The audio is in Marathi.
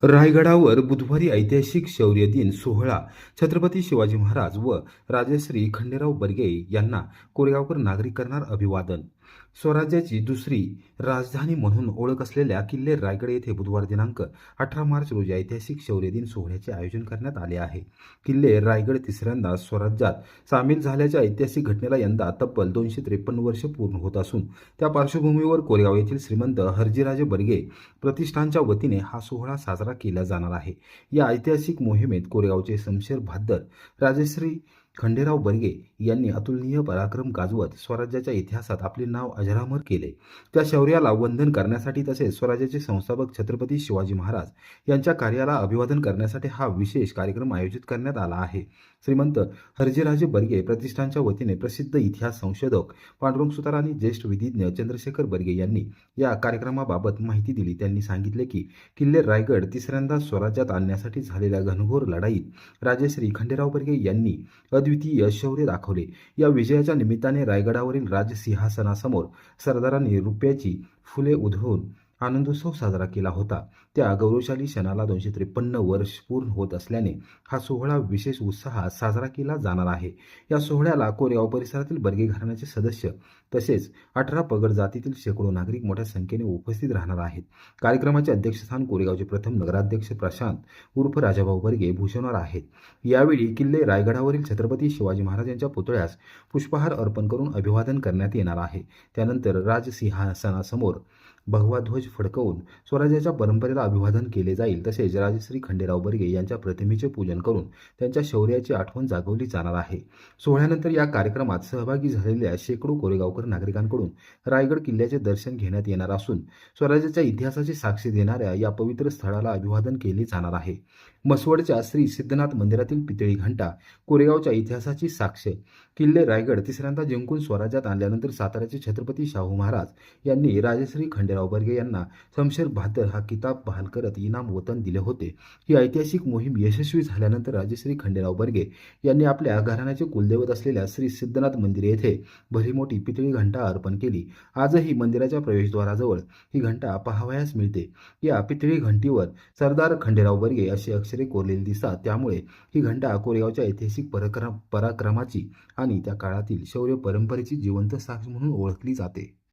रायगडावर बुधवारी ऐतिहासिक शौर्य दिन सोहळा छत्रपती शिवाजी महाराज व राजश्री खंडेराव बर्गे यांना कोरेगावकर नागरिक करणार अभिवादन. स्वराज्याची दुसरी राजधानी म्हणून ओळख असलेल्या किल्ले रायगड येथे बुधवार दिनांक 18 मार्च रोजी ऐतिहासिक शौर्य दिन सोहळ्याचे आयोजन करण्यात आले आहे. किल्ले रायगड तिसऱ्यांदा स्वराज्यात सामील झाल्याच्या ऐतिहासिक घटनेला यंदा तब्बल 253 वर्ष पूर्ण होत असून त्या पार्श्वभूमीवर कोरेगाव येथील श्रीमंत हर्जीराजे बर्गे प्रतिष्ठानच्या वतीने हा सोहळा साजरा केला जाणार आहे. या ऐतिहासिक मोहिमेत कोरेगावचे शमशेर बहाद्दर राजश्री खंडेराव बर्गे यांनी अतुलनीय पराक्रम गाजवत स्वराज्याच्या इतिहासात आपले नाव अजरामर केले. त्या शौर्याला वंदन करण्यासाठी तसेच स्वराज्याचे संस्थापक छत्रपती शिवाजी महाराज यांच्या कार्याला अभिवादन करण्यासाठी हा विशेष कार्यक्रम आयोजित करण्यात आला आहे. श्रीमंत हर्जीराजे बर्गे प्रतिष्ठानच्या वतीने प्रसिद्ध इतिहास संशोधक पांडुरंग सुतार आणि ज्येष्ठ विधिज्ञ चंद्रशेखर बर्गे यांनी या कार्यक्रमाबाबत माहिती दिली. त्यांनी सांगितले की किल्ले रायगड तिसऱ्यांदा स्वराज्यात आणण्यासाठी झालेल्या घनघोर लढाईत राजश्री खंडेराव बर्गे यांनी अद्वितीय शौर्य दाखवले. या विजयाच्या निमित्ताने रायगडावरील राजसिंहासनासमोर सरदारांनी रुपयाची फुले उधळून आनंदोत्सव साजरा केला होता. त्या गौरवशाली क्षणाला 253 वर्ष पूर्ण होत असल्याने हा सोहळा विशेष उत्साहात साजरा केला जाणार आहे. या सोहळ्याला कोरेगाव परिसरातील बर्गे घराण्याचे सदस्य तसेच 18 पगड जातीतील शेकडो नागरिक मोठ्या संख्येने उपस्थित राहणार आहेत. कार्यक्रमाचे अध्यक्षस्थान कोरेगावचे प्रथम नगराध्यक्ष प्रशांत उर्फ राजाभाऊ बर्गे भूषवणार आहेत. यावेळी किल्ले रायगडावरील छत्रपती शिवाजी महाराज यांच्या पुतळ्यास पुष्पहार अर्पण करून अभिवादन करण्यात येणार आहे. त्यानंतर राजसिंहासनासमोर भगवा ध्वज फडकवून स्वराज्याच्या परंपरेला अभिवादन केले जाईल. तसेच राजश्री खंडेराव बर्गे यांच्या प्रतिमेचे पूजन करून त्यांच्या शौर्याची आठवण जागवली जाणार आहे. सोहळ्यानंतर या कार्यक्रमात सहभागी झालेल्या शेकडो कोरेगावकर नागरिकांकडून रायगड किल्ल्याचे दर्शन घेण्यात येणार असून स्वराज्याच्या इतिहासाची साक्षी देणाऱ्या या पवित्र स्थळाला अभिवादन केले जाणार आहे. मसवडच्या श्री सिद्धनाथ मंदिरातील पितळी घंटा कोरेगावच्या इतिहासाची साक्ष. किल्ले रायगड तिसऱ्यांदा जिंकून स्वराज्यात आणल्यानंतर साताऱ्याचे छत्रपती शाहू महाराज यांनी राजश्री खंडेराव बर्गे यांना शमशेर बहाद्दर हा किताब बहाल करत इनाम वतन दिले होते. ही ऐतिहासिक मोहीम यशस्वी झाल्यानंतर राजश्री खंडेराव बर्गे यांनी आपल्या घराण्याचे कुलदैवत असलेल्या श्री सिद्धनाथ मंदिर येथे भलीमोठी पितळी घंटा अर्पण केली. आजही मंदिराच्या प्रवेशद्वाराजवळ ही घंटा पाहावयास मिळते. या पितळी घंटीवर सरदार खंडेराव बर्गे अशी अक्षरे कोरलेली दिसतात. त्यामुळे ही घंटा कोरेगावच्या ऐतिहासिक पराक्रमाची आणि त्या काळातील शौर्य परंपरेची जिवंत साक्ष म्हणून ओळखली जाते.